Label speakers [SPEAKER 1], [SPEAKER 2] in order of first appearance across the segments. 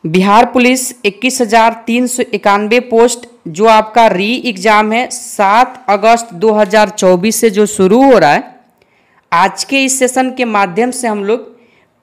[SPEAKER 1] Bihar police 21,391 post जो आपका री एग्ज़ाम है 7 अगस्त 2024 से जो शुरू हो रहा है। आज के इस सेशन के माध्यम से हम लोग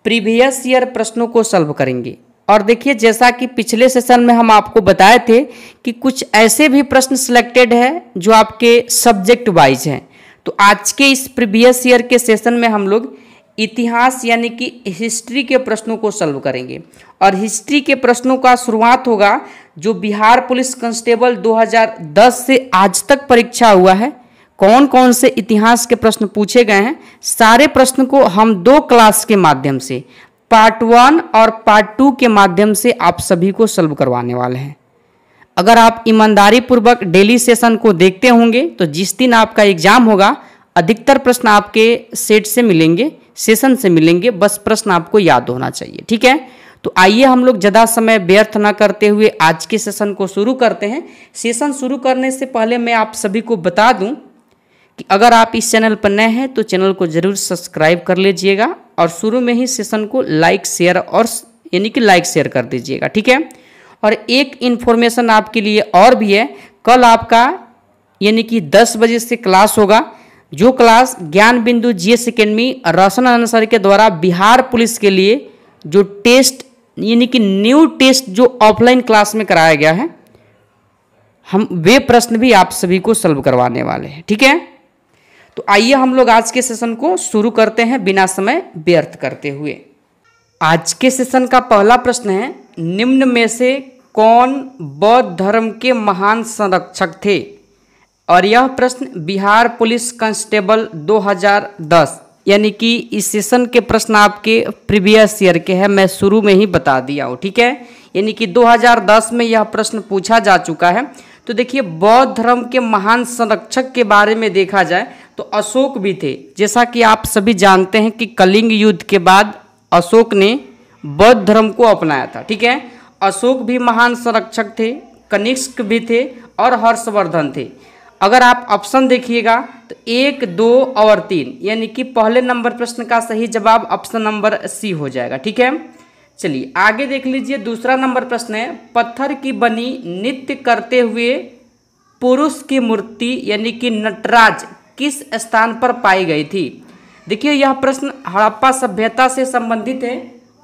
[SPEAKER 1] प्रीवियस ईयर प्रश्नों को सॉल्व करेंगे। और देखिए, जैसा कि पिछले सेशन में हम आपको बताए थे कि कुछ ऐसे भी प्रश्न सिलेक्टेड है जो आपके सब्जेक्ट वाइज हैं। तो आज के इस प्रीवियस ईयर के सेशन में हम लोग इतिहास यानी कि हिस्ट्री के प्रश्नों को सॉल्व करेंगे। और हिस्ट्री के प्रश्नों का शुरुआत होगा जो बिहार पुलिस कांस्टेबल 2010 से आज तक परीक्षा हुआ है, कौन कौन से इतिहास के प्रश्न पूछे गए हैं, सारे प्रश्न को हम 2 क्लास के माध्यम से पार्ट 1 और पार्ट 2 के माध्यम से आप सभी को सॉल्व करवाने वाले हैं। अगर आप ईमानदारी पूर्वक डेली सेशन को देखते होंगे तो जिस दिन आपका एग्जाम होगा अधिकतर प्रश्न आपके सेट से मिलेंगे, सेशन से मिलेंगे, बस प्रश्न आपको याद होना चाहिए। ठीक है, तो आइए हम लोग ज़्यादा समय व्यर्थ न करते हुए आज के सेशन को शुरू करते हैं। सेशन शुरू करने से पहले मैं आप सभी को बता दूं कि अगर आप इस चैनल पर नए हैं तो चैनल को ज़रूर सब्सक्राइब कर लीजिएगा और शुरू में ही सेशन को लाइक शेयर और यानी कि लाइक शेयर कर दीजिएगा। ठीक है, और एक इन्फॉर्मेशन आपके लिए और भी है, कल आपका यानी कि 10 बजे से क्लास होगा, जो क्लास ज्ञान बिंदु जीएस एकेडमी रोशन आनंद के द्वारा बिहार पुलिस के लिए जो टेस्ट यानी कि न्यू टेस्ट जो ऑफलाइन क्लास में कराया गया है, हम वे प्रश्न भी आप सभी को सॉल्व करवाने वाले हैं। ठीक है, तो आइए हम लोग आज के सेशन को शुरू करते हैं बिना समय व्यर्थ करते हुए। आज के सेशन का पहला प्रश्न है, निम्न में से कौन बौद्ध धर्म के महान संरक्षक थे? और यह प्रश्न बिहार पुलिस कांस्टेबल 2010 यानी कि इस सेशन के प्रश्न आपके प्रीवियस ईयर के हैं, मैं शुरू में ही बता दिया हूँ। ठीक है, यानी कि 2010 में यह प्रश्न पूछा जा चुका है। तो देखिए, बौद्ध धर्म के महान संरक्षक के बारे में देखा जाए तो अशोक भी थे। जैसा कि आप सभी जानते हैं कि कलिंग युद्ध के बाद अशोक ने बौद्ध धर्म को अपनाया था। ठीक है, अशोक भी महान संरक्षक थे, कनिष्क भी थे और हर्षवर्धन थे। अगर आप ऑप्शन देखिएगा तो 1, 2 और 3 यानी कि पहले नंबर प्रश्न का सही जवाब ऑप्शन नंबर सी हो जाएगा। ठीक है, चलिए आगे देख लीजिए। दूसरा नंबर प्रश्न है, पत्थर की बनी नृत्य करते हुए पुरुष की मूर्ति यानी कि नटराज किस स्थान पर पाई गई थी? देखिए, यह प्रश्न हड़प्पा सभ्यता से संबंधित है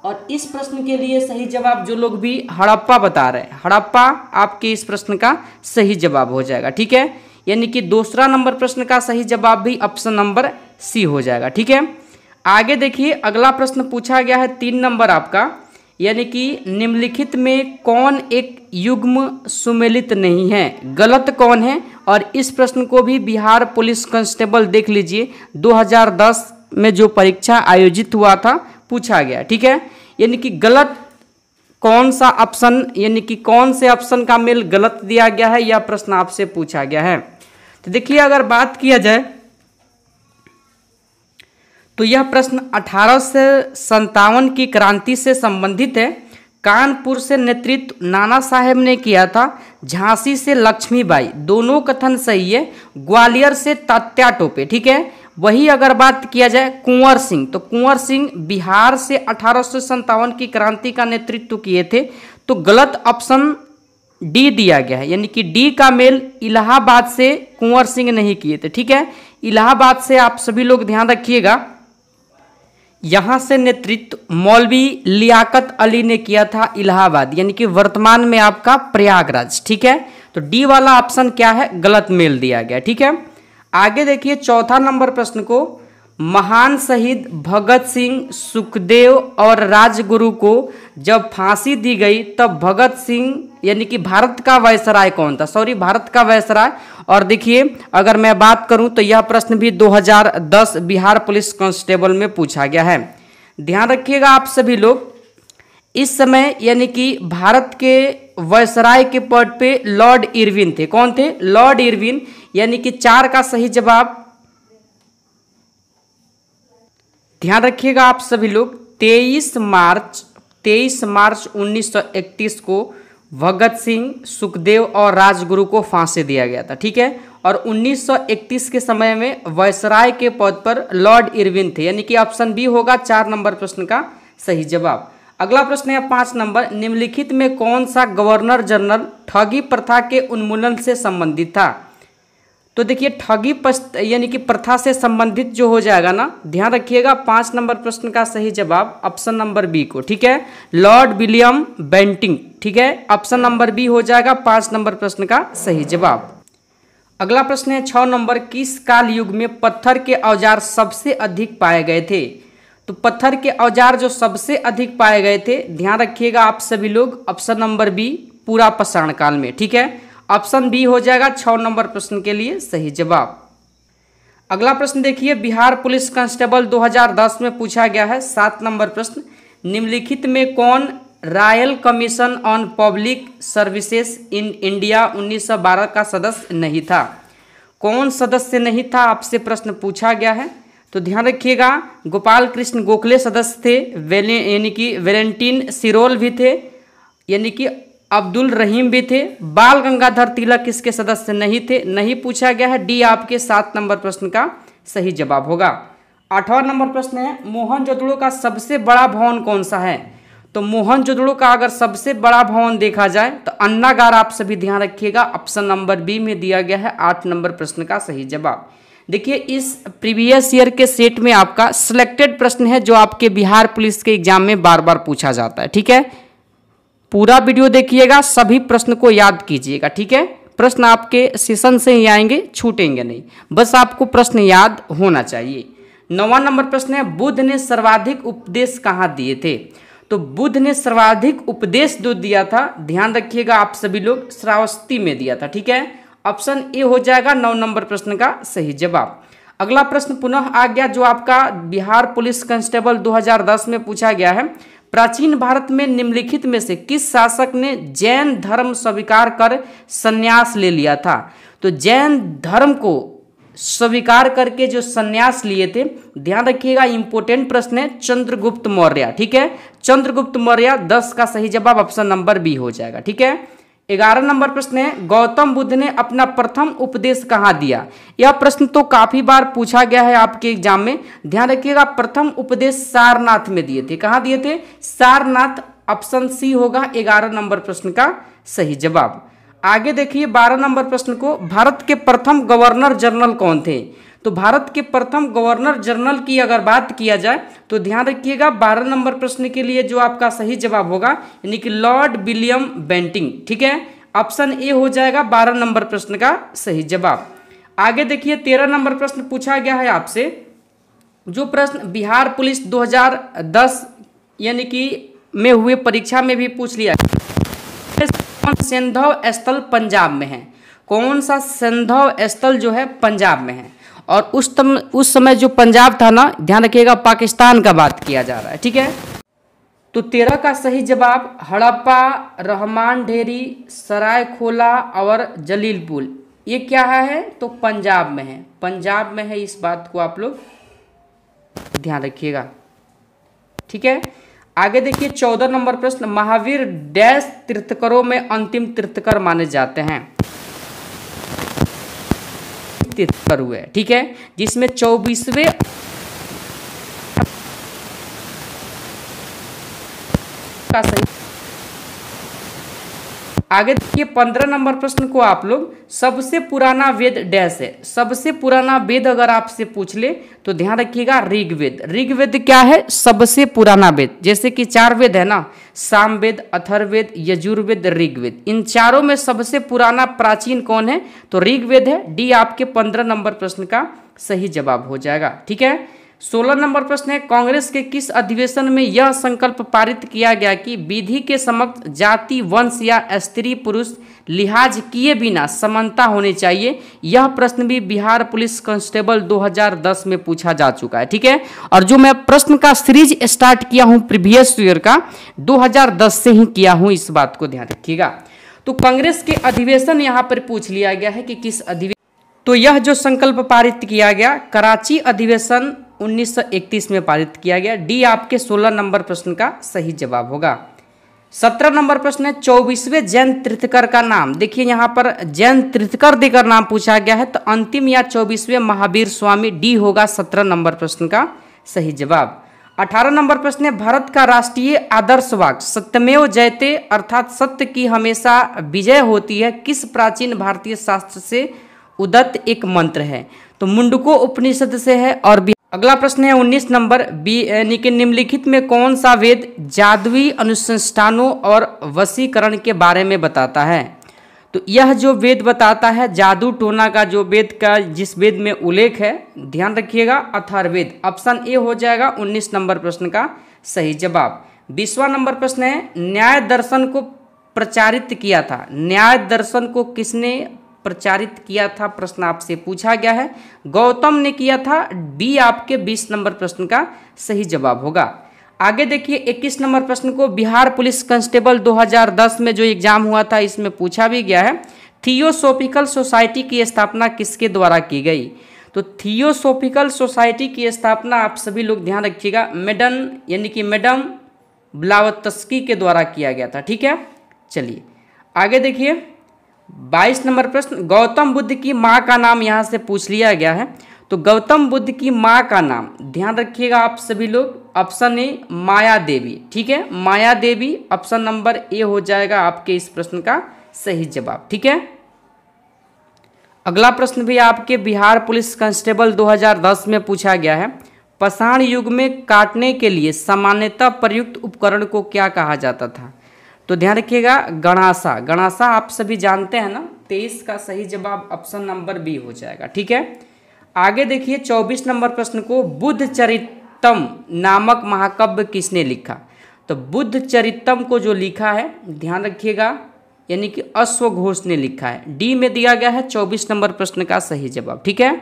[SPEAKER 1] और इस प्रश्न के लिए सही जवाब जो लोग भी हड़प्पा बता रहे हैं, हड़प्पा आपके इस प्रश्न का सही जवाब हो जाएगा। ठीक है, यानी कि दूसरा नंबर प्रश्न का सही जवाब भी ऑप्शन नंबर सी हो जाएगा। ठीक है, आगे देखिए, अगला प्रश्न पूछा गया है 3 नंबर आपका, यानी कि निम्नलिखित में कौन एक युग्म सुमेलित नहीं है, गलत कौन है? और इस प्रश्न को भी बिहार पुलिस कांस्टेबल देख लीजिए 2010 में जो परीक्षा आयोजित हुआ था पूछा गया। ठीक है, यानी कि गलत कौन सा ऑप्शन यानी कि कौन से ऑप्शन का मेल गलत दिया गया है, यह प्रश्न आपसे पूछा गया है। तो देखिए, अगर बात किया जाए तो यह प्रश्न 1857 की क्रांति से संबंधित है। कानपुर से नेतृत्व नाना साहेब ने किया था, झांसी से लक्ष्मीबाई, दोनों कथन सही है। ग्वालियर से तात्या टोपे। ठीक है, वही अगर बात किया जाए कुंवर सिंह, तो कुंवर सिंह बिहार से 1857 की क्रांति का नेतृत्व किए थे। तो गलत ऑप्शन डी दिया गया है, यानी कि डी का मेल इलाहाबाद से कुंवर सिंह नहीं किए थे। ठीक है, इलाहाबाद से आप सभी लोग ध्यान रखिएगा, यहाँ से नेतृत्व मौलवी लियाकत अली ने किया था इलाहाबाद, यानी कि वर्तमान में आपका प्रयागराज। ठीक है, तो डी वाला ऑप्शन क्या है, गलत मेल दिया गया। ठीक है, आगे देखिए चौथा नंबर प्रश्न को, महान शहीद भगत सिंह, सुखदेव और राजगुरु को जब फांसी दी गई तब भगत सिंह यानी कि भारत का वायसराय कौन था? सॉरी, भारत का वायसराय। और देखिए, अगर मैं बात करूं तो यह प्रश्न भी 2010 बिहार पुलिस कांस्टेबल में पूछा गया है। ध्यान रखिएगा आप सभी लोग, इस समय यानी कि भारत के वायसराय के पद पे लॉर्ड इरविन थे। कौन थे? लॉर्ड इरविन, यानी कि 4 का सही जवाब। ध्यान रखिएगा आप सभी लोग, 23 मार्च 1931 को भगत सिंह, सुखदेव और राजगुरु को फांसी दिया गया था। ठीक है, और 1931 के समय में वायसराय के पद पर लॉर्ड इरविन थे, यानी कि ऑप्शन बी होगा 4 नंबर प्रश्न का सही जवाब। अगला प्रश्न है 5 नंबर, निम्नलिखित में कौन सा गवर्नर जनरल ठगी प्रथा के उन्मूलन से संबंधित था? तो देखिए ठगी यानी कि प्रथा से संबंधित जो हो जाएगा ना, ध्यान रखिएगा 5 नंबर प्रश्न का सही जवाब ऑप्शन नंबर बी को, ठीक है, लॉर्ड विलियम बेंटिंक, ठीक है, ऑप्शन नंबर बी हो जाएगा 5 नंबर प्रश्न का सही जवाब। अगला प्रश्न है 6 नंबर, किस काल युग में पत्थर के औजार सबसे अधिक पाए गए थे? तो पत्थर के औजार जो सबसे अधिक पाए गए थे, ध्यान रखिएगा आप सभी लोग, ऑप्शन नंबर बी पूरा पाषाण काल में, ठीक है, ऑप्शन बी हो जाएगा 6 नंबर प्रश्न के लिए सही जवाब। अगला प्रश्न देखिए, बिहार पुलिस कांस्टेबल 2010 में पूछा गया है 7 नंबर प्रश्न, निम्नलिखित में कौन royal commission on public services in India 1912 का सदस्य नहीं था? कौन सदस्य नहीं था, आपसे प्रश्न पूछा गया है। तो ध्यान रखिएगा, गोपाल कृष्ण गोखले सदस्य थे, यानी कि वैलेंटाइन सिरोल भी थे, यानी कि अब्दुल रहीम भी थे, बाल गंगाधर तिलक इसके सदस्य नहीं थे, नहीं पूछा गया है, डी आपके 7 नंबर प्रश्न का सही जवाब होगा। 8वां नंबर प्रश्न है, मोहनजोदड़ो का सबसे बड़ा भवन कौन सा है? तो मोहनजोदड़ो का अगर सबसे बड़ा भवन देखा जाए तो अन्नागार, आप सभी ध्यान रखिएगा, ऑप्शन नंबर बी में दिया गया है 8 नंबर प्रश्न का सही जवाब। देखिए इस प्रीवियस ईयर के सेट में आपका सिलेक्टेड प्रश्न है जो आपके बिहार पुलिस के एग्जाम में बार बार पूछा जाता है, ठीक है, पूरा वीडियो देखिएगा, सभी प्रश्न को याद कीजिएगा, ठीक है, प्रश्न आपके सेशन से ही आएंगे, छूटेंगे नहीं, बस आपको प्रश्न याद होना चाहिए। 9वां नंबर प्रश्न है, बुद्ध ने सर्वाधिक उपदेश कहाँ दिए थे? तो बुद्ध ने सर्वाधिक उपदेश जो दिया था, ध्यान रखिएगा आप सभी लोग, श्रावस्ती में दिया था, ठीक है, ऑप्शन ए हो जाएगा 9 नंबर प्रश्न का सही जवाब। अगला प्रश्न पुनः आ गया जो आपका बिहार पुलिस कांस्टेबल 2010 में पूछा गया है, प्राचीन भारत में निम्नलिखित में से किस शासक ने जैन धर्म स्वीकार कर संन्यास ले लिया था? तो जैन धर्म को स्वीकार करके जो संन्यास लिए थे, ध्यान रखिएगा इंपॉर्टेंट प्रश्न है, चंद्रगुप्त मौर्य, ठीक है, चंद्रगुप्त मौर्य 10 का सही जवाब ऑप्शन नंबर बी हो जाएगा, ठीक है। 11 नंबर प्रश्न है, गौतम बुद्ध ने अपना प्रथम उपदेश कहाँ दिया? यह प्रश्न तो काफी बार पूछा गया है आपके एग्जाम में, ध्यान रखिएगा प्रथम उपदेश सारनाथ में दिए थे, कहाँ दिए थे? सारनाथ, ऑप्शन सी होगा 11 नंबर प्रश्न का सही जवाब। आगे देखिए 12 नंबर प्रश्न को, भारत के प्रथम गवर्नर जनरल कौन थे? तो भारत के प्रथम गवर्नर जनरल की अगर बात किया जाए तो ध्यान रखिएगा 12 नंबर प्रश्न के लिए जो आपका सही जवाब होगा यानी कि लॉर्ड विलियम बेंटिंक, ठीक है, ऑप्शन ए हो जाएगा 12 नंबर प्रश्न का सही जवाब। आगे देखिए 13 नंबर प्रश्न पूछा गया है आपसे, जो प्रश्न बिहार पुलिस 2010 यानी कि में हुए परीक्षा में भी पूछ लिया, सिंधव स्थल पंजाब में है, कौन सा सिंधव स्थल जो है पंजाब में है? और उस समय जो पंजाब था ना, ध्यान रखिएगा पाकिस्तान का बात किया जा रहा है, ठीक है। तो 13 का सही जवाब हड़प्पा, रहमान ढेरी, सरायखोला और जलीलपुर, ये क्या है? तो पंजाब में है, पंजाब में है, इस बात को आप लोग ध्यान रखिएगा, ठीक है। आगे देखिए 14 नंबर प्रश्न, महावीर डैश तीर्थकरों में अंतिम तीर्थकर माने जाते हैं? तीर्थकर हुए, ठीक है, जिसमें 24वें का सही। आगे देखिए 15 नंबर प्रश्न को आप लोग, सबसे पुराना वेद डैश है? सबसे पुराना वेद अगर आपसे पूछ ले तो ध्यान रखिएगा ऋग्वेद। ऋग्वेद क्या है? सबसे पुराना वेद, जैसे कि 4 वेद है ना, सामवेद, अथर्ववेद, यजुर्वेद, ऋग्वेद, इन चारों में सबसे पुराना प्राचीन कौन है? तो ऋग्वेद है, डी आपके 15 नंबर प्रश्न का सही जवाब हो जाएगा, ठीक है। 16 नंबर प्रश्न है, कांग्रेस के किस अधिवेशन में यह संकल्प पारित किया गया कि विधि के समक्ष जाति, वंश या स्त्री पुरुष लिहाज किए बिना समानता होनी चाहिए? यह प्रश्न भी बिहार पुलिस कांस्टेबल 2010 में पूछा जा चुका है, ठीक है। और जो मैं प्रश्न का सीरीज स्टार्ट किया हूं प्रीवियस ईयर का 2010 से ही किया हूं, इस बात को ध्यान रखिएगा। तो कांग्रेस के अधिवेशन यहां पर पूछ लिया गया है कि किस अधिवेशन, तो यह जो संकल्प पारित किया गया कराची अधिवेशन 1931 में पारित किया गया, डी आपके 16 नंबर प्रश्न का सही जवाब होगा। 17 नंबर प्रश्न है, 24वें जैन तीर्थकर का नाम? देखिए यहाँ पर जैन तीर्थकर देकर नाम पूछा गया है, तो अंतिम या 24वें महावीर स्वामी, डी होगा 17 नंबर प्रश्न का सही जवाब। 18 नंबर प्रश्न है, भारत का राष्ट्रीय आदर्श वाक्य सत्यमेव जयते अर्थात सत्य की हमेशा विजय होती है किस प्राचीन भारतीय शास्त्र से उदत्त एक मंत्र है? तो मुंडको उपनिषद से है। और अगला प्रश्न है 19 नंबर, यानी कि निम्नलिखित में कौन सा वेद जादुई अनुसंधानों और वशीकरण के बारे में बताता है? तो यह जो वेद बताता है जादू टोना का, जो वेद का जिस वेद में उल्लेख है, ध्यान रखिएगा, अथर्ववेद। ऑप्शन ए हो जाएगा 19 नंबर प्रश्न का सही जवाब। 20वां नंबर प्रश्न है, न्याय दर्शन को प्रचारित किया था, न्याय दर्शन को किसने प्रचारित किया था? प्रश्न आपसे पूछा गया है। गौतम ने किया था। डी आपके 20 नंबर प्रश्न का सही जवाब होगा। आगे देखिए 21 नंबर प्रश्न को, बिहार पुलिस कांस्टेबल 2010 में जो एग्जाम हुआ था इसमें पूछा भी गया है, थियोसॉफिकल सोसाइटी की स्थापना किसके द्वारा की गई? तो थियोसॉफिकल सोसाइटी की स्थापना आप सभी लोग ध्यान रखिएगा, मेडन यानी कि मैडम ब्लावत्स्की के द्वारा किया गया था। ठीक है, चलिए आगे देखिए 22 नंबर प्रश्न, गौतम बुद्ध की माँ का नाम यहाँ से पूछ लिया गया है। तो गौतम बुद्ध की माँ का नाम ध्यान रखिएगा आप सभी लोग, ऑप्शन ए माया देवी। ठीक है, माया देवी ऑप्शन नंबर ए हो जाएगा आपके इस प्रश्न का सही जवाब। ठीक है, अगला प्रश्न भी आपके बिहार पुलिस कांस्टेबल 2010 में पूछा गया है, पाषाण युग में काटने के लिए सामान्यतः प्रयुक्त उपकरण को क्या कहा जाता था? तो ध्यान रखिएगा गणासा। गणासा आप सभी जानते हैं ना, 23 का सही जवाब ऑप्शन नंबर बी हो जाएगा। ठीक है, आगे देखिए 24 नंबर प्रश्न को, बुद्ध चरितम नामक महाकाव्य किसने लिखा? तो बुद्ध चरितम को जो लिखा है ध्यान रखिएगा, यानी कि अश्वघोष ने लिखा है। डी में दिया गया है 24 नंबर प्रश्न का सही जवाब। ठीक है,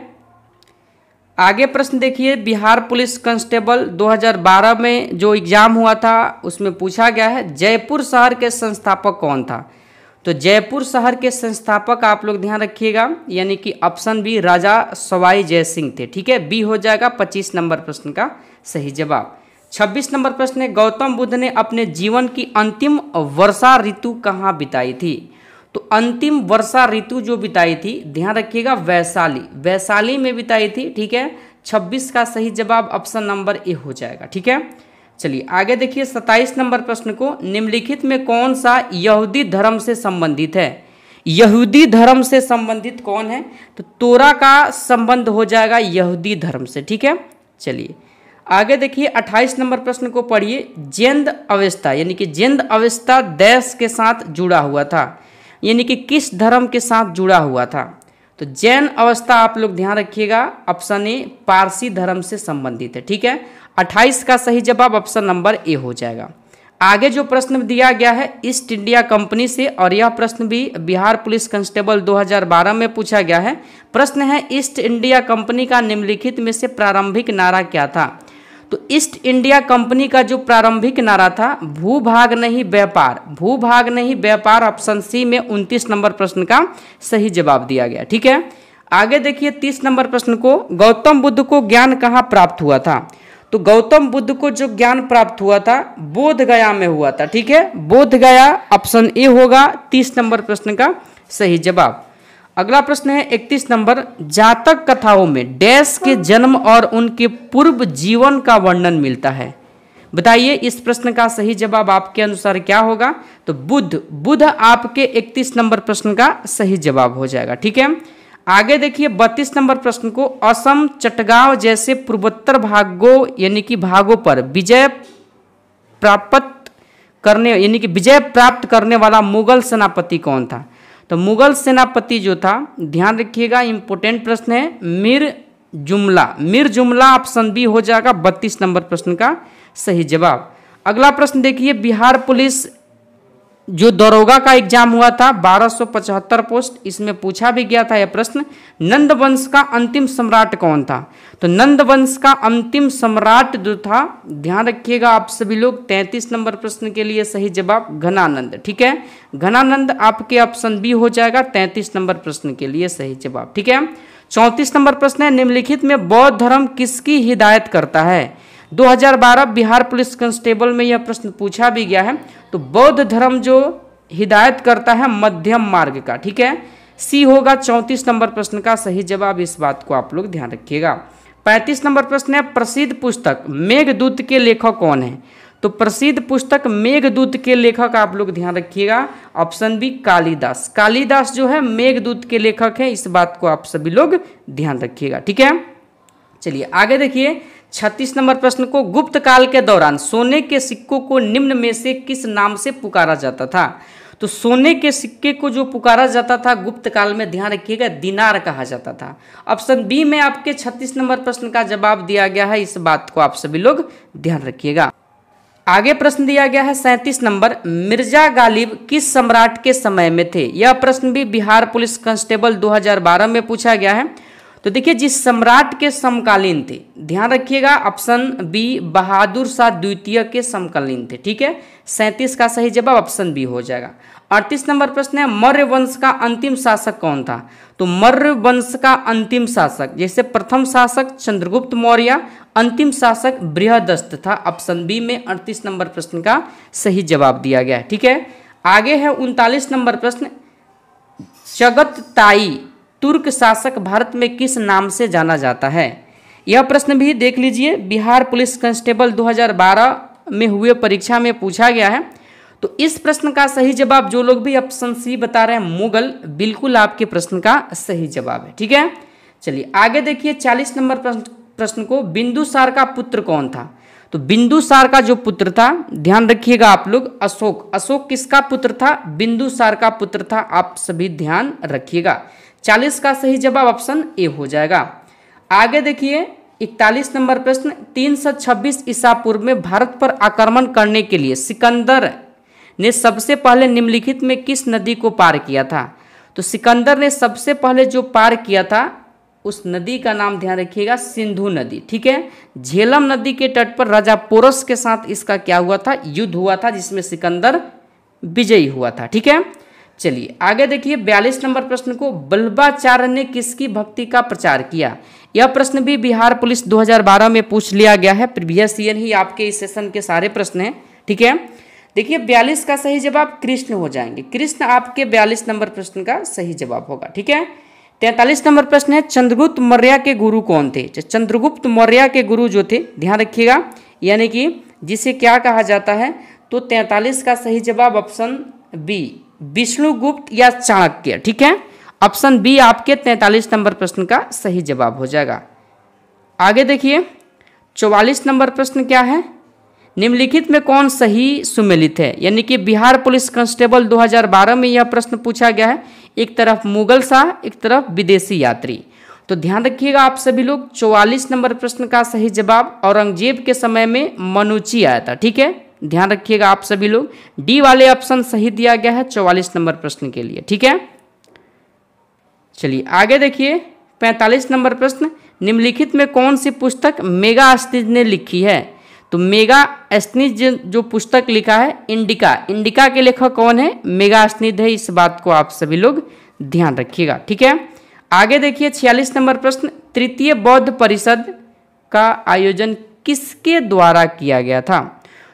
[SPEAKER 1] आगे प्रश्न देखिए, बिहार पुलिस कांस्टेबल 2012 में जो एग्जाम हुआ था उसमें पूछा गया है, जयपुर शहर के संस्थापक कौन था? तो जयपुर शहर के संस्थापक आप लोग ध्यान रखिएगा, यानी कि ऑप्शन बी राजा सवाई जय सिंह थे। ठीक है, बी हो जाएगा 25 नंबर प्रश्न का सही जवाब। 26 नंबर प्रश्न है, गौतम बुद्ध ने अपने जीवन की अंतिम वर्षा ऋतु कहाँ बिताई थी? तो अंतिम वर्षा ऋतु जो बिताई थी ध्यान रखिएगा वैशाली, वैशाली में बिताई थी। ठीक है, 26 का सही जवाब ऑप्शन नंबर ए हो जाएगा। ठीक है, चलिए आगे देखिए 27 नंबर प्रश्न को, निम्नलिखित में कौन सा यहूदी धर्म से संबंधित है? यहूदी धर्म से संबंधित कौन है? तो तोरा का संबंध हो जाएगा यहूदी धर्म से। ठीक है, चलिए आगे देखिए 28 नंबर प्रश्न को पढ़िए, जैन अवस्था यानी कि जैन अवस्था देश के साथ जुड़ा हुआ था, यानी कि किस धर्म के साथ जुड़ा हुआ था? तो जैन अवस्था आप लोग ध्यान रखिएगा, ऑप्शन ए पारसी धर्म से संबंधित है। ठीक है, 28 का सही जवाब ऑप्शन नंबर ए हो जाएगा। आगे जो प्रश्न दिया गया है ईस्ट इंडिया कंपनी से, और यह प्रश्न भी बिहार पुलिस कांस्टेबल 2012 में पूछा गया है। प्रश्न है, ईस्ट इंडिया कंपनी का निम्नलिखित में से प्रारंभिक नारा क्या था? तो ईस्ट इंडिया कंपनी का जो प्रारंभिक नारा था, भूभाग नहीं व्यापार, भूभाग नहीं व्यापार, ऑप्शन सी में 29 नंबर प्रश्न का सही जवाब दिया गया। ठीक है, आगे देखिए 30 नंबर प्रश्न को, गौतम बुद्ध को ज्ञान कहाँ प्राप्त हुआ था? तो गौतम बुद्ध को जो ज्ञान प्राप्त हुआ था बोध गया में हुआ था। ठीक है, बोध गया ऑप्शन ए होगा 30 नंबर प्रश्न का सही जवाब। अगला प्रश्न है 31 नंबर, जातक कथाओं में डैश के जन्म और उनके पूर्व जीवन का वर्णन मिलता है, बताइए इस प्रश्न का सही जवाब आपके अनुसार क्या होगा? तो बुद्ध, बुद्ध आपके 31 नंबर प्रश्न का सही जवाब हो जाएगा। ठीक है, आगे देखिए 32 नंबर प्रश्न को, असम चटगांव जैसे पूर्वोत्तर भागों यानी कि भागों पर विजय प्राप्त करने यानी कि विजय प्राप्त करने वाला मुगल सेनापति कौन था? तो मुगल सेनापति जो था ध्यान रखिएगा, इंपोर्टेंट प्रश्न है, मीर जुमला, मीर जुमला ऑप्शन बी हो जाएगा 32 नंबर प्रश्न का सही जवाब। अगला प्रश्न देखिए, बिहार पुलिस जो दरोगा का एग्जाम हुआ था 1275 पोस्ट, इसमें पूछा भी गया था यह प्रश्न, नंद वंश का अंतिम सम्राट कौन था? तो नंद वंश का अंतिम सम्राट जो था ध्यान रखिएगा आप सभी लोग, 33 नंबर प्रश्न के लिए सही जवाब घनानंद। ठीक है, घनानंद आपके ऑप्शन बी हो जाएगा 33 नंबर प्रश्न के लिए सही जवाब। ठीक है, 34 नंबर प्रश्न है, निम्नलिखित में बौद्ध धर्म किसकी हिदायत करता है? 2012 बिहार पुलिस कांस्टेबल में यह प्रश्न पूछा भी गया है। तो बौद्ध धर्म जो हिदायत करता है मध्यम मार्ग का। ठीक है, सी होगा 34 नंबर प्रश्न का सही जवाब, इस बात को आप लोग ध्यान रखिएगा। 35 नंबर प्रश्न है, प्रसिद्ध पुस्तक मेघदूत के लेखक कौन है? तो प्रसिद्ध पुस्तक मेघदूत के लेखक आप लोग ध्यान रखिएगा, ऑप्शन बी कालिदास। कालिदास जो है मेघदूत के लेखक है, इस बात को आप सभी लोग ध्यान रखिएगा। ठीक है, चलिए आगे देखिए 36 नंबर प्रश्न को, गुप्त काल के दौरान सोने के सिक्कों को निम्न में से किस नाम से पुकारा जाता था? तो सोने के सिक्के को जो पुकारा जाता था गुप्त काल में, ध्यान रखिएगा, दिनार कहा जाता था। ऑप्शन बी में आपके 36 नंबर प्रश्न का जवाब दिया गया है, इस बात को आप सभी लोग ध्यान रखिएगा। आगे प्रश्न दिया गया है 37 नंबर, मिर्जा गालिब किस सम्राट के समय में थे? यह प्रश्न भी बिहार पुलिस कांस्टेबल 2012 में पूछा गया है। तो देखिए जिस सम्राट के समकालीन थे, ध्यान रखिएगा, ऑप्शन बी बहादुर शाह द्वितीय के समकालीन थे। ठीक है, 37 का सही जवाब ऑप्शन बी हो जाएगा। 38 नंबर प्रश्न है, मौर्य वंश का अंतिम शासक कौन था? तो मौर्य वंश का अंतिम शासक, जैसे प्रथम शासक चंद्रगुप्त मौर्य, अंतिम शासक बृहदस्त था। ऑप्शन बी में 38 नंबर प्रश्न का सही जवाब दिया गया है। ठीक है, आगे है 39 नंबर प्रश्न, चगताई तुर्क शासक भारत में किस नाम से जाना जाता है? यह प्रश्न भी देख लीजिए, बिहार पुलिस कांस्टेबल 2012 में हुए परीक्षा में पूछा गया है। तो इस प्रश्न का सही जवाब जो लोग भी ऑप्शन सी बता रहे हैं मुगल, बिल्कुल आपके प्रश्न का सही जवाब है। ठीक है, चलिए आगे देखिए 40 नंबर प्रश्न को, बिंदुसार का पुत्र कौन था? तो बिंदुसार का जो पुत्र था, ध्यान रखिएगा आप लोग, अशोक। अशोक किसका पुत्र था? बिंदुसार का पुत्र था, आप सभी ध्यान रखिएगा। 40 का सही जवाब ऑप्शन ए हो जाएगा। आगे देखिए 41 नंबर प्रश्न, 326 ईसा पूर्व में भारत पर आक्रमण करने के लिए सिकंदर ने सबसे पहले निम्नलिखित में किस नदी को पार किया था? तो सिकंदर ने सबसे पहले जो पार किया था उस नदी का नाम ध्यान रखिएगा, सिंधु नदी। ठीक है, झेलम नदी के तट पर राजा पोरस के साथ इसका क्या हुआ था? युद्ध हुआ था, जिसमें सिकंदर विजयी हुआ था। ठीक है, चलिए आगे देखिए 42 नंबर प्रश्न को, बल्बाचार्य ने किसकी भक्ति का प्रचार किया? यह प्रश्न भी बिहार पुलिस 2012 में पूछ लिया गया है, प्रीवियस ईयर ही आपके इस सेशन के सारे प्रश्न हैं। ठीक है, देखिए 42 का सही जवाब कृष्ण हो जाएंगे, कृष्ण आपके 42 नंबर प्रश्न का सही जवाब होगा। ठीक है, 43 नंबर प्रश्न है, चंद्रगुप्त मौर्य के गुरु कौन थे? चंद्रगुप्त मौर्य के गुरु जो थे, ध्यान रखिएगा, यानी कि जिसे क्या कहा जाता है? तो 43 का सही जवाब ऑप्शन बी विष्णुगुप्त या चाणक्य। ठीक है, ऑप्शन बी आपके 43 नंबर प्रश्न का सही जवाब हो जाएगा। आगे देखिए 44 नंबर प्रश्न क्या है, निम्नलिखित में कौन सही सुमेलित है? यानी कि बिहार पुलिस कांस्टेबल 2012 में यह प्रश्न पूछा गया है, एक तरफ मुगल शाह, एक तरफ विदेशी यात्री। तो ध्यान रखिएगा आप सभी लोग, 44 नंबर प्रश्न का सही जवाब औरंगजेब के समय में मनुची आया था। ठीक है, ध्यान रखिएगा आप सभी लोग, डी वाले ऑप्शन सही दिया गया है 44 नंबर प्रश्न के लिए। ठीक है, चलिए आगे देखिए 45 नंबर प्रश्न, निम्नलिखित में कौन सी पुस्तक मेगास्थनीज ने लिखी है? तो मेगास्थनीज जो पुस्तक लिखा है इंडिका, इंडिका के लेखक कौन है? मेगास्थनीज है, इस बात को आप सभी लोग ध्यान रखिएगा। ठीक है, आगे देखिए 46 नंबर प्रश्न, तृतीय बौद्ध परिषद का आयोजन किसके द्वारा किया गया था?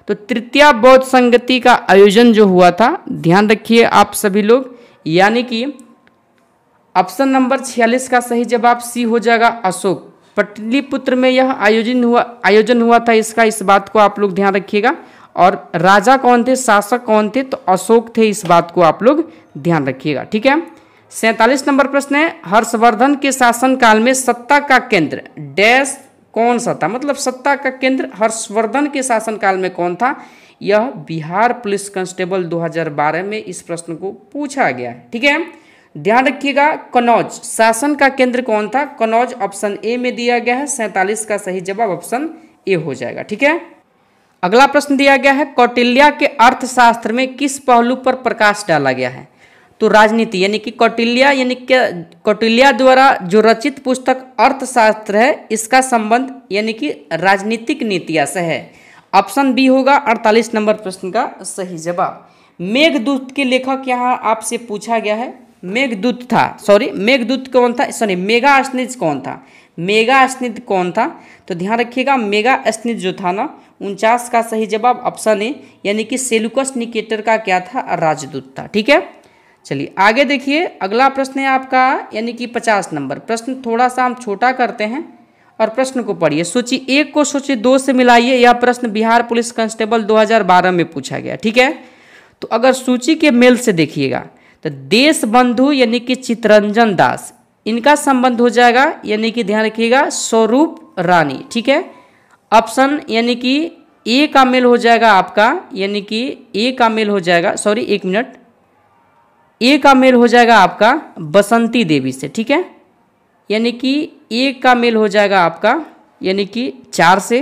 [SPEAKER 1] तो तृतीय बौद्ध संगति का आयोजन जो हुआ था, ध्यान रखिए आप सभी लोग, यानी कि ऑप्शन नंबर 46 का सही जवाब सी हो जाएगा, अशोक। पटलिपुत्र में यह आयोजन हुआ था इसका, इस बात को आप लोग ध्यान रखिएगा। और राजा कौन थे, शासक कौन थे? तो अशोक थे, इस बात को आप लोग ध्यान रखिएगा। ठीक है, 47 नंबर प्रश्न है, हर्षवर्धन के शासनकाल में सत्ता का केंद्र डैश कौन सा था? मतलब सत्ता का केंद्र हर्षवर्धन के शासनकाल में कौन था? यह बिहार पुलिस कांस्टेबल 2012 में इस प्रश्न को पूछा गया है। ठीक है, ध्यान रखिएगा, कनौज शासन का केंद्र कौन था? कनौज ऑप्शन ए में दिया गया है, 47 का सही जवाब ऑप्शन ए हो जाएगा। ठीक है, अगला प्रश्न दिया गया है, कौटिल्य के अर्थशास्त्र में किस पहलू पर प्रकाश डाला गया है? तो राजनीति, यानी कि कौटिल्य द्वारा जो रचित पुस्तक अर्थशास्त्र है, इसका संबंध यानी कि राजनीतिक नीतियां से है। ऑप्शन बी होगा 48 नंबर प्रश्न का सही जवाब। मेघदूत के लेखक यहाँ आपसे पूछा गया है, मेघदूत कौन था? मेगास्थनीज कौन था? मेगास्थनीज कौन था? तो ध्यान रखिएगा, मेगास्थनीज जो था ना, 49 का सही जवाब ऑप्शन ए, यानी कि सेलुकस निकेटर का क्या था? राजदूत था। ठीक है, चलिए आगे देखिए, अगला प्रश्न है आपका यानी कि 50 नंबर प्रश्न, थोड़ा सा हम छोटा करते हैं और प्रश्न को पढ़िए। सूची 1 को सूची 2 से मिलाइए। यह प्रश्न बिहार पुलिस कांस्टेबल 2012 में पूछा गया। ठीक है, तो अगर सूची के मेल से देखिएगा तो देश बंधु यानी कि चितरंजन दास, इनका संबंध हो जाएगा यानी कि ध्यान रखिएगा स्वरूप रानी। ठीक है, ऑप्शन यानी कि ए का मेल हो जाएगा आपका, यानी कि ए का मेल हो जाएगा, सॉरी एक मिनट, ए का मेल हो जाएगा आपका बसंती देवी से। ठीक है, यानी कि ए का मेल हो जाएगा आपका यानी कि 4 से।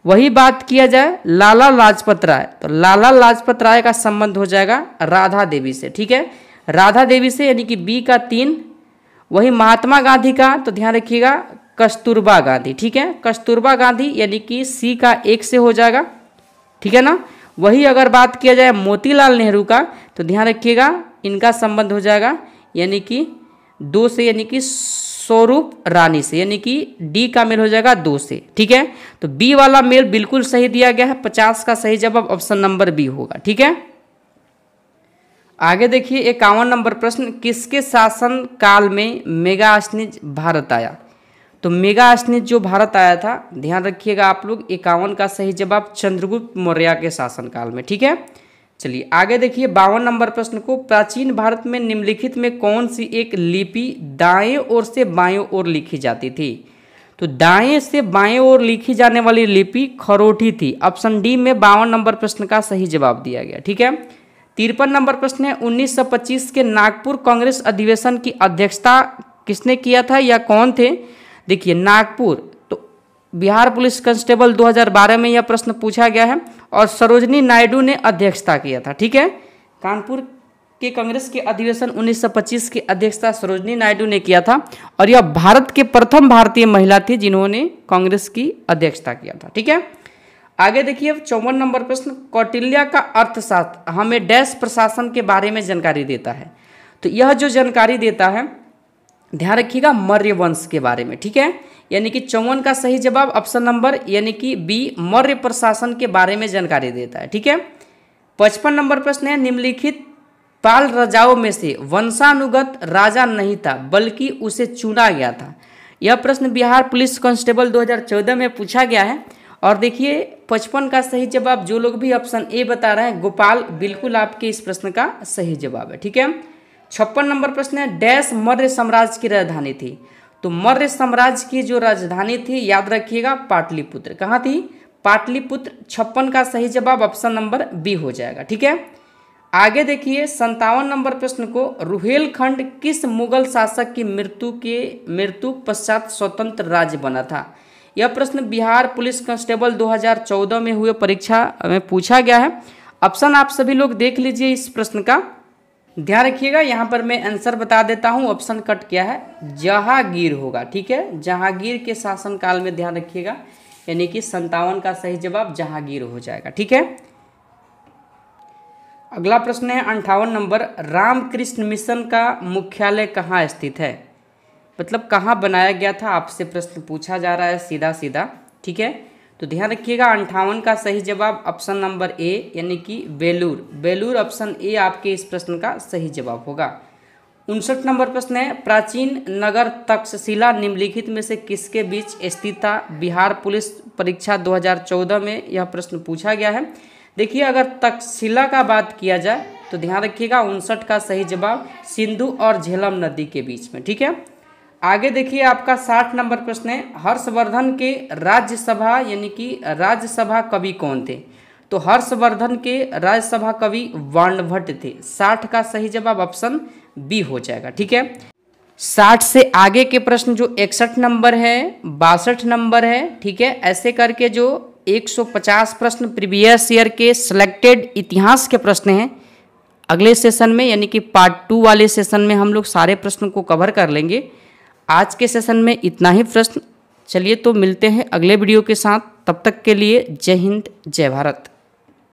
[SPEAKER 1] वही बात किया जाए लाला लाजपत राय, तो लाला लाजपत राय का संबंध हो जाएगा राधा देवी से। ठीक है, राधा देवी से यानी कि बी का 3। वही महात्मा गांधी का तो ध्यान रखिएगा कस्तूरबा गांधी। ठीक है, कस्तूरबा गांधी यानी कि सी का 1 से हो जाएगा। ठीक है ना। वही अगर बात किया जाए मोतीलाल नेहरू का तो ध्यान रखिएगा इनका संबंध हो जाएगा यानी कि 2 से, यानी कि स्वरूप रानी से, यानी कि डी का मेल हो जाएगा 2 से। ठीक है, तो बी वाला मेल बिल्कुल सही दिया गया है। 50 का सही जवाब ऑप्शन नंबर बी होगा। ठीक है, आगे देखिए 51 नंबर प्रश्न, किसके शासन काल में मेगास्नीज भारत आया? तो मेगास्नीज जो भारत आया था, ध्यान रखिएगा आप लोग, 51 का सही जवाब चंद्रगुप्त मौर्य के शासनकाल में। ठीक है, चलिए आगे देखिए 52 नंबर प्रश्न को, प्राचीन भारत में निम्नलिखित में कौन सी एक लिपि दाएं ओर से बाएं ओर लिखी जाती थी? तो दाएं से बाएं ओर लिखी जाने वाली लिपि खरोठी थी। ऑप्शन डी में 52 नंबर प्रश्न का सही जवाब दिया गया। ठीक है, 53 नंबर प्रश्न है, 1925 के नागपुर कांग्रेस अधिवेशन की अध्यक्षता किसने किया था या कौन थे? देखिए नागपुर, तो बिहार पुलिस कांस्टेबल 2012 में यह प्रश्न पूछा गया है और सरोजनी नायडू ने अध्यक्षता किया था। ठीक है, कानपुर के कांग्रेस के अधिवेशन 1925 की अध्यक्षता सरोजनी नायडू ने किया था और यह भारत के प्रथम भारतीय महिला थी जिन्होंने कांग्रेस की अध्यक्षता किया था। ठीक है, आगे देखिए 54 नंबर प्रश्न, कौटिल्य का अर्थशास्त्र हमें डैश प्रशासन के बारे में जानकारी देता है। तो यह जो जानकारी देता है ध्यान रखिएगा मौर्य वंश के बारे में। ठीक है, यानी कि 54 का सही जवाब ऑप्शन नंबर यानी कि बी मौर्य प्रशासन के बारे में जानकारी देता है। ठीक है, 55 नंबर प्रश्न है, निम्नलिखित पाल राजाओं में से वंशानुगत राजा नहीं था बल्कि उसे चुना गया था। यह प्रश्न बिहार पुलिस कांस्टेबल 2014 में पूछा गया है और देखिए 55 का सही जवाब जो लोग भी ऑप्शन ए बता रहे हैं गोपाल, बिल्कुल आपके इस प्रश्न का सही जवाब है। ठीक है, 56 नंबर प्रश्न है, डैश मौर्य साम्राज्य की राजधानी थी? तो मौर्य साम्राज्य की जो राजधानी थी याद रखिएगा पाटलिपुत्र। कहाँ थी? पाटलिपुत्र। 56 का सही जवाब ऑप्शन नंबर बी हो जाएगा। ठीक है, आगे देखिए 57 नंबर प्रश्न को, रुहेलखंड किस मुगल शासक की मृत्यु पश्चात स्वतंत्र राज्य बना था? यह प्रश्न बिहार पुलिस कांस्टेबल 2014 में हुए परीक्षा में पूछा गया है। ऑप्शन आप सभी लोग देख लीजिए इस प्रश्न का, ध्यान रखिएगा। यहाँ पर मैं आंसर बता देता हूँ, ऑप्शन कट किया है, जहांगीर होगा। ठीक है, जहांगीर के शासनकाल में ध्यान रखिएगा, यानी कि 57 का सही जवाब जहांगीर हो जाएगा। ठीक है, अगला प्रश्न है 58 नंबर, रामकृष्ण मिशन का मुख्यालय कहाँ स्थित है? मतलब कहाँ बनाया गया था, आपसे प्रश्न पूछा जा रहा है सीधा सीधा। ठीक है, तो ध्यान रखिएगा 58 का सही जवाब ऑप्शन नंबर ए यानी कि बेलूर ऑप्शन ए आपके इस प्रश्न का सही जवाब होगा। 59 नंबर प्रश्न है, प्राचीन नगर तक्षशिला निम्नलिखित में से किसके बीच स्थित था? बिहार पुलिस परीक्षा 2014 में यह प्रश्न पूछा गया है। देखिए अगर तक्षशिला का बात किया जाए तो ध्यान रखिएगा 59 का सही जवाब सिंधु और झेलम नदी के बीच में। ठीक है, आगे देखिए आपका 60 नंबर प्रश्न है, हर्षवर्धन के राज्यसभा यानी कि राज्यसभा कवि कौन थे? तो हर्षवर्धन के राज्यसभा कवि वाणभट्ट थे। 60 का सही जवाब ऑप्शन बी हो जाएगा। ठीक है, 60 से आगे के प्रश्न जो 61 नंबर है, 62 नंबर है, ठीक है, ऐसे करके जो 150 प्रश्न प्रीवियस ईयर के सिलेक्टेड इतिहास के प्रश्न हैं अगले सेशन में यानी कि पार्ट 2 वाले सेशन में हम लोग सारे प्रश्नों को कवर कर लेंगे। आज के सेशन में इतना ही प्रश्न। चलिए तो मिलते हैं अगले वीडियो के साथ, तब तक के लिए जय हिंद जय भारत।